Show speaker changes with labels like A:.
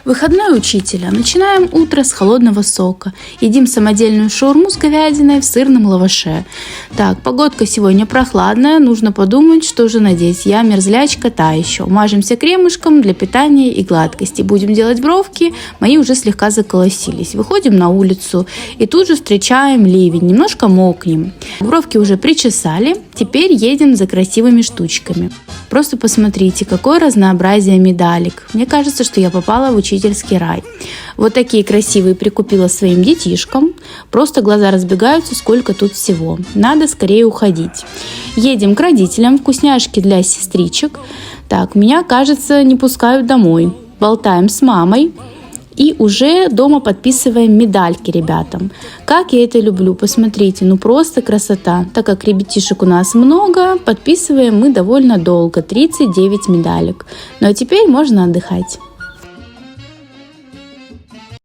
A: Выходной учителя. Начинаем утро с холодного сока. Едим самодельную шаурму с говядиной в сырном лаваше. Так, погодка сегодня прохладная. Нужно подумать, что же надеть. Я мерзлячка та еще. Мажемся кремушком для питания и гладкости. Будем делать бровки. Мои уже слегка заколосились. Выходим на улицу и тут же встречаем ливень. Немножко мокнем. Бровки уже причесали. Теперь едем за красивыми штучками. Просто посмотрите, какое разнообразие медалек. Мне кажется, что я попала в учительский рай. Вот такие красивые прикупила своим детишкам. Просто глаза разбегаются, сколько тут всего. Надо скорее уходить. Едем к родителям, вкусняшки для сестричек. Так, меня, кажется, не пускают домой. Болтаем с мамой. И уже дома подписываем медальки ребятам. Как я это люблю, посмотрите, ну просто красота. Так как ребятишек у нас много, подписываем мы довольно долго, 39 медалек. Ну а теперь можно отдыхать.